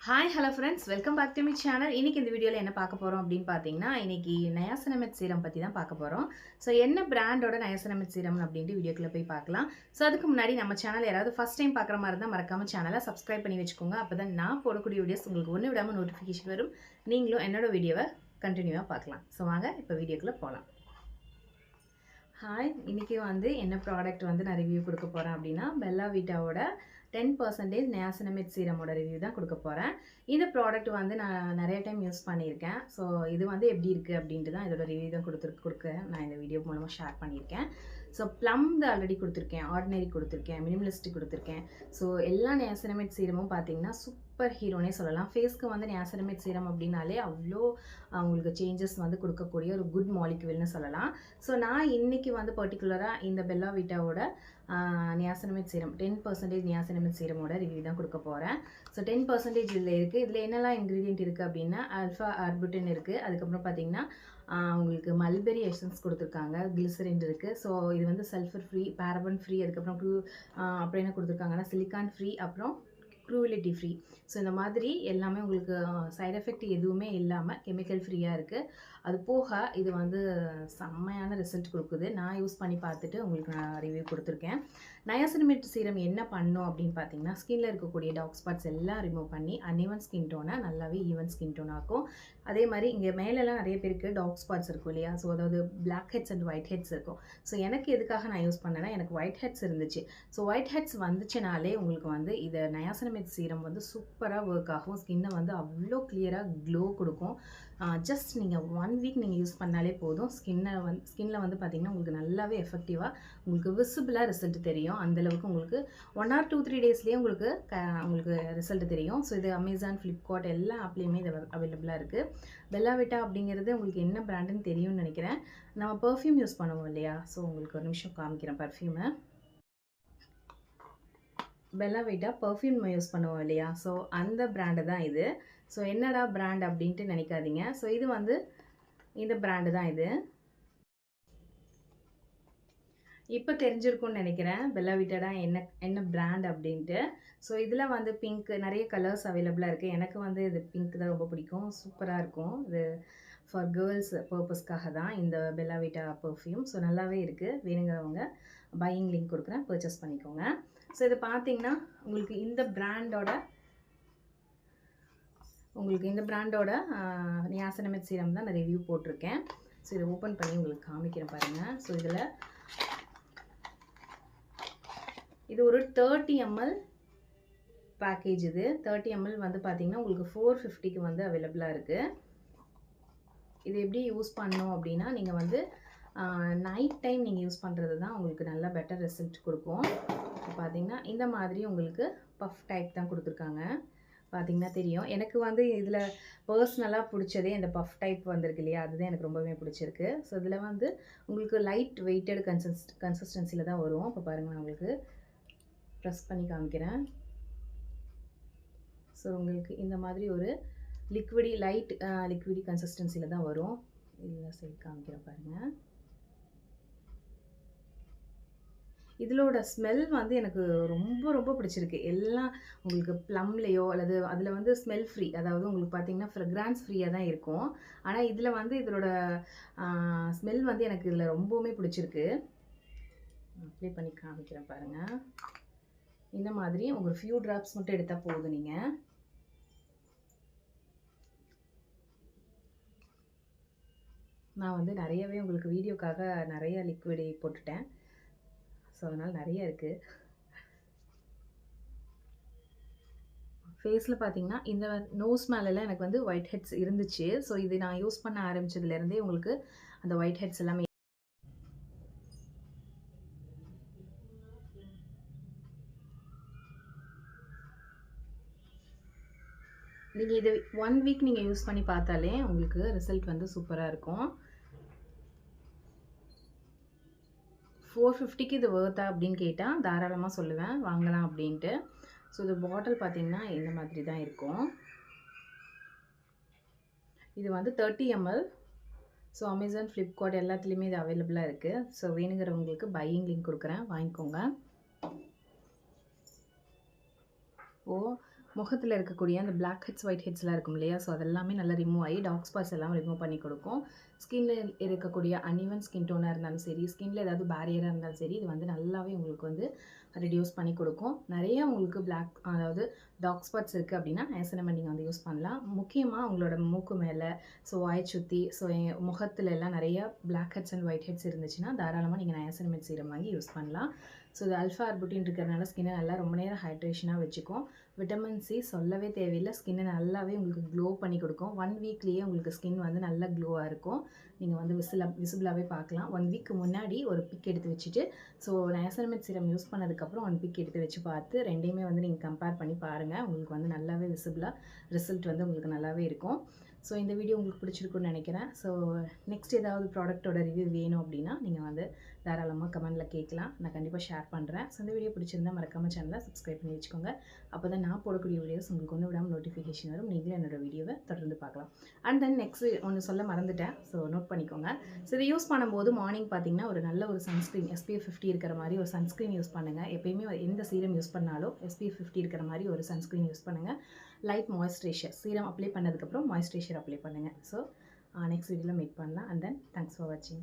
Hi hello friends, welcome back to my channel. இன்றைக்கி இந்த வீடியோவில் என்ன பார்க்க போகிறோம் அப்படின்னு பார்த்தீங்கன்னா, இன்றைக்கி நயாசினமெட் சீரம் பற்றி தான் பார்க்க போகிறோம். ஸோ என்ன பிராண்டோட நயாசினமெட் சீரம் அப்படின்ட்டு வீடியோக்குள்ளே போய் பார்க்கலாம். ஸோ அதுக்கு முன்னாடி நம்ம சேனல் யாராவது ஃபஸ்ட் டைம் பார்க்குற மாதிரி இருந்தால் மறக்காமல் சேனலை சப்ஸ்கிரைப் பண்ணி வச்சுக்கோங்க. அப்போ தான் நான் போடக்கூடிய வீடியோஸ் உங்களுக்கு ஒன்று விடாமல் நோட்டிஃபிகேஷன் வரும். நீங்களும் என்னோட வீடியோவை கண்டினியூவாக பார்க்கலாம். ஸோ வாங்க இப்போ வீடியோக்குள்ளே போகலாம். ஹாய், இன்றைக்கி என்ன ப்ராடக்ட் நான் ரிவ்யூ கொடுக்க போகிறேன் அப்படின்னா, பெல்லா விட்டாவோட 10% நயாசினமெட் சீரமோட ரிவ்யூ தான் கொடுக்க போகிறேன். இந்த ப்ராடக்ட் நான் நிறைய டைம் யூஸ் பண்ணியிருக்கேன். ஸோ இது எப்படி இருக்குது அப்படின்ட்டு தான் இதோட ரிவ்யூ தான் கொடுக்க நான் இந்த வீடியோ மூலமாக ஷேர் பண்ணியிருக்கேன். ஸோ ப்ளம் ஆல்ரெடி கொடுத்துருக்கேன், ஆர்டினரி கொடுத்துருக்கேன், மினிமலிஸ்டிக் கொடுத்துருக்கேன். ஸோ எல்லா நயாசினமெட் சீரமும் பார்த்தீங்கன்னா சூப்பர் ஹீரோனே சொல்லலாம். ஃபேஸ்க்கு நயாசினமெட் சீரம் அப்படின்னாலே அவ்வளோ உங்களுக்கு சேஞ்சஸ் கொடுக்கக்கூடிய ஒரு குட் மாலிக்யூல்னு சொல்லலாம். ஸோ நான் இன்றைக்கி பர்டிகுலராக இந்த பெல்லா விட்டாவோட நியாசினமெட் சீரம் 10% நியாசினமெட் சீரமோட ரிவ்யூ தான் கொடுக்க போகிறேன். ஸோ 10% இதில் இருக்குது. இதில் என்னெல்லாம் இன்க்ரீடியன்ட் இருக்குது அப்படின்னா, ஆல்ஃபா ஆர்புட்டின் இருக்குது. அதுக்கப்புறம் பார்த்திங்கன்னா உங்களுக்கு மல்பெரி எசன்ஸ் கொடுத்துருக்காங்க, கிளிசரின் இருக்குது. ஸோ இது சல்ஃபர் ஃப்ரீ, பேரபன் ஃப்ரீ, அதுக்கப்புறம் அப்புறம் என்ன கொடுத்துருக்காங்கன்னா சிலிக்கான் ஃப்ரீ, அப்புறம் க்ரூவிலிட்டி ஃப்ரீ. ஸோ இந்த மாதிரி எல்லாமே உங்களுக்கு சைட் எஃபெக்ட் எதுவுமே இல்லாமல் கெமிக்கல் ஃப்ரீயாக இருக்குது. அது போக இது செம்மையான ரிசல்ட் கொடுக்குது. நான் யூஸ் பண்ணி பார்த்துட்டு உங்களுக்கு நான் ரிவ்யூ கொடுத்துருக்கேன். நயாசினமெட் சீரம் என்ன பண்ணும் அப்படின்னு பார்த்தீங்கன்னா, ஸ்கின்னில் இருக்கக்கூடிய டார்க் ஸ்பாட்ஸ் எல்லாம் ரிமூவ் பண்ணி அன்இவன் ஸ்கின் டோனை நல்லாவே ஈவன் ஸ்கின் டோன் ஆக்கும். அதே மாதிரி இங்கே மேலெல்லாம் நிறைய பேருக்கு டார்க் ஸ்பாட்ஸ் இருக்கும் இல்லையா? ஸோ அதாவது blackheads and whiteheads இருக்கும். ஸோ எனக்கு எதுக்காக நான் யூஸ் பண்ணேன்னா, எனக்கு ஒயிட் ஹெட்ஸ் இருந்துச்சு. ஸோ ஒயிட் ஹெட்ஸ் வந்துச்சுனாலே உங்களுக்கு இதை நயாசினமெட் சீரம் சூப்பராக ஒர்க் ஆகும். ஸ்கின்னை அவ்வளோ கிளியராக க்ளோ கொடுக்கும். ஜஸ்ட் நீங்கள் 1 வீக் நீங்கள் யூஸ் பண்ணாலே போதும். ஸ்கின்னில் பார்த்தீங்கன்னா உங்களுக்கு நல்லாவே எஃபெக்டிவாக உங்களுக்கு விசிபிளாக ரிசல்ட் தெரியும். அந்தளவுக்கு உங்களுக்கு 1 or 2-3 டேஸ்லேயே உங்களுக்கு ரிசல்ட் தெரியும். ஸோ இது அமேசான், ஃப்ளிப்கார்ட் எல்லா ஆப்லேயுமே இது அவைலபிளாக இருக்குது. பெல்லா விட்டா அப்படிங்கிறது உங்களுக்கு என்ன பிராண்டுன்னு தெரியும்னு நினைக்கிறேன். நம்ம பர்ஃப்யூம் யூஸ் பண்ணுவோம் இல்லையா? ஸோ உங்களுக்கு ஒரு நிமிஷம் காமிக்கிறேன் பர்ஃப்யூமை. பெல்லா விட்டா பர்ஃப்யூம் யூஸ் பண்ணுவோம் இல்லையா? ஸோ அந்த பிராண்டு தான் இது. ஸோ என்னடா பிராண்ட் அப்படின்ட்டு நினைக்காதீங்க. ஸோ இது இந்த பிராண்டு தான் இது. இப்போ தெரிஞ்சிருக்கும்னு நினைக்கிறேன் பெல்லா விட்டாடா என்ன பிராண்ட் அப்படின்ட்டு. ஸோ இதில் பிங்க் நிறைய கலர்ஸ் அவைலபிளாக இருக்குது. எனக்கு இது பிங்க் தான் ரொம்ப பிடிக்கும். சூப்பராக இருக்கும். இது ஃபார் கேர்ள்ஸ் பர்பஸ்க்காக தான் இந்த பெல்லா விட்டா பர்ஃப்யூம். ஸோ நல்லாவே இருக்குது. வேணுங்கிறவங்க பையிங் லிங்க் கொடுக்குறேன், பர்ச்சேஸ் பண்ணிக்கோங்க. ஸோ இது பார்த்தீங்கன்னா உங்களுக்கு இந்த பிராண்டோட நியாசினமெட் சீரம் தான் நான் ரிவ்யூ போட்டிருக்கேன். ஸோ இதை ஓப்பன் பண்ணி உங்களுக்கு காமிக்கிறேன் பாருங்கள். ஸோ இது ஒரு 30 ml பேக்கேஜ். இது 30 ml பார்த்தீங்கன்னா உங்களுக்கு 450க்கு அவைலபிளாக இருக்குது. இது எப்படி யூஸ் பண்ணணும் அப்படின்னா, நீங்கள் நைட் டைம் நீங்கள் யூஸ் பண்ணுறது தான் உங்களுக்கு நல்லா பெட்டர் ரிசல்ட் கொடுக்கும். இப்போ பார்த்தீங்கன்னா இந்த மாதிரி உங்களுக்கு பஃப் டைப் தான் கொடுத்துருக்காங்க. பார்த்தீங்கன்னா தெரியும். எனக்கு இதில் பர்சனலாக பிடிச்சதே இந்த பஃப் டைப் வந்திருக்கு இல்லையா? அதுதான் எனக்கு ரொம்பவே பிடிச்சிருக்கு. ஸோ இதில் உங்களுக்கு லைட் வெயிட்டட் கன்சிஸ்டன்சியில் தான் வரும். இப்போ பாருங்கள், நான் உங்களுக்கு ப்ரெஸ் பண்ணி காமிக்கிறேன். ஸோ உங்களுக்கு இந்த மாதிரி ஒரு லைட் லிக்விடி கன்சிஸ்டன்சியில் தான் வரும். இதில் சைட் காமிக்கிறேன் பாருங்கள். இதோட ஸ்மெல் எனக்கு ரொம்ப ரொம்ப பிடிச்சிருக்கு. எல்லாம் உங்களுக்கு ப்ளம்லேயோ அல்லது அதில் ஸ்மெல் ஃப்ரீ, அதாவது உங்களுக்கு பார்த்தீங்கன்னா ஃப்ரெக்ரான்ஸ் ஃப்ரீயாக தான் இருக்கும். ஆனால் இதில் இதோட ஸ்மெல் எனக்கு இதில் ரொம்பவுமே பிடிச்சிருக்கு. அப்ளை பண்ணி காமிக்கிறேன் பாருங்கள். இந்த மாதிரி ஒரு ஃபியூ ட்ராப்ஸ் மட்டும் எடுத்தால் போதும். நீங்கள் நான் நிறையவே உங்களுக்கு வீடியோக்காக நிறைய லிக்விட் போட்டுட்டேன். ஸோ அதனால் நிறைய இருக்குது. ஃபேஸில் பார்த்தீங்கன்னா இந்த நோஸ் மேலெல்லாம் எனக்கு ஒயிட் ஹெட்ஸ் இருந்துச்சு. ஸோ இது நான் யூஸ் பண்ண ஆரம்பித்ததுலேருந்தே உங்களுக்கு அந்த ஒயிட் ஹெட்ஸ் எல்லாமே. நீங்கள் இது 1 வீக் நீங்கள் யூஸ் பண்ணி பார்த்தாலே உங்களுக்கு ரிசல்ட் சூப்பராக இருக்கும். 450க்கு இது வர்த்தா அப்படின்னு கேட்டால் தாராளமாக சொல்லுவேன், வாங்கலாம் அப்படின்ட்டு. ஸோ இது பாட்டில் பார்த்தீங்கன்னா இந்த மாதிரி தான் இருக்கும். இது 30 ml. ஸோ அமேசான், ஃப்ளிப்கார்ட் எல்லாத்துலேயுமே இது அவைலபிளாக இருக்குது. ஸோ வேணுங்கிறவங்களுக்கு பையிங் லிங்க் கொடுக்குறேன், வாங்கிக்கோங்க. முகத்தில் இருக்கக்கூடிய அந்த பிளாக் ஹெட்ஸ் ஒயிட் ஹெட்ஸ்லாம் இருக்கும் இல்லையா, ஸோ அதெல்லாமே நல்லா ரிமூவ் ஆகி டார்க் ஸ்பாட்ஸ் எல்லாம் ரிமூவ் பண்ணி கொடுக்கும். ஸ்கின்ல இருக்கக்கூடிய அன்இவன் ஸ்கின் டோனாக இருந்தாலும் சரி, ஸ்கின்ல ஏதாவது பேரியராக இருந்தாலும் சரி, இது வந்து நல்லாவே உங்களுக்கு வந்து ரெடியூஸ் பண்ணி கொடுக்கும். நிறைய உங்களுக்கு பிளாக் அதாவது டார்க் ஸ்பாட்ஸ் இருக்குது அப்படின்னா நையாசினமைட் நீங்கள் வந்து யூஸ் பண்ணலாம். முக்கியமாக உங்களோட மூக்கு மேலே, ஸோ வாயை சுற்றி, ஸோ முகத்துல எல்லாம் நிறைய blackheads and whiteheads இருந்துச்சுன்னா தாராளமாக நீங்கள் நையாசினமைட் சீரம் வாங்கி யூஸ் பண்ணலாம். ஸோ இது அல்ஃபா ஆர்புட்டின் இருக்கிறதுனால ஸ்கின்னை நல்லா ரொம்ப நேரம் ஹைட்ரேஷனாக வச்சுக்கும். விட்டமின் சி சொல்லவே தேவையில்லை, ஸ்கின்னை நல்லாவே உங்களுக்கு க்ளோ பண்ணி கொடுக்கும். 1 வீக்லேயே உங்களுக்கு ஸ்கின் வந்து நல்லா க்ளோவாக இருக்கும். நீங்கள் வந்து விசிபிளாகவே பார்க்கலாம். 1 வீக்கு முன்னாடி ஒரு பிக் எடுத்து வச்சுட்டு, ஸோ நையாசினமைட் சீரம் யூஸ் பண்ணதுக்கப்புறம் 1 பிக் எடுத்து வச்சு பார்த்து ரெண்டையுமே வந்து நீங்கள் கம்பேர் பண்ணி பாருங்கள். உங்களுக்கு வந்து நல்லாவே விசிபிளாக ரிசல்ட் வந்து உங்களுக்கு நல்லாவே இருக்கும். ஸோ இந்த வீடியோ உங்களுக்கு பிடிச்சிருக்குன்னு நினைக்கிறேன். ஸோ நெக்ஸ்ட் ஏதாவது ப்ராடக்ட்டோட ரிவ்யூ வேணும் அப்படின்னா நீங்கள் வந்து தாராளமாக கமெண்ட்டில் கேட்கலாம். நான் கண்டிப்பாக ஷேர் பண்ணுறேன். ஸோ இந்த வீடியோ பிடிச்சிருந்தா மறக்காமல் சேனலை சப்ஸ்கிரைப் பண்ணி வச்சுக்கோங்க. அப்போ தான் நான் போடக்கூடிய வீடியோஸ் உங்களுக்கு ஒன்று விடாமல் நோட்டிஃபிகேஷன் வரும். நீங்களும் என்னோட வீடியோவை தொடர்ந்து பார்க்கலாம். அண்ட் தென் நெக்ஸ்ட் ஒன்று சொல்ல மறந்துட்டேன், ஸோ நோட் பண்ணிக்கோங்க. ஸோ இதை யூஸ் பண்ணும்போது மார்னிங் பார்த்தீங்கன்னா ஒரு நல்ல ஒரு சன்ஸ்க்ரீன் SPF 50 இருக்கிற மாதிரி ஒரு சன்ஸ்க்ரீன் யூஸ் பண்ணுங்கள். எப்பயுமே எந்த சீரம் யூஸ் பண்ணாலும் SPF 50 இருக்கிற மாதிரி ஒரு சன்ஸ்க்ரீன் யூஸ் பண்ணுங்கள். லைட் மாய்ஸ்சரைசர் சீரம் அப்ளை பண்ணதுக்கப்புறம் மாய்ஸ்சரைசர் அப்ளை பண்ணுங்கள். ஸோ நெக்ஸ்ட் வீடியோவில் மீட் பண்ணலாம். அண்ட் தென் தேங்க்ஸ் ஃபார் வாட்சிங்.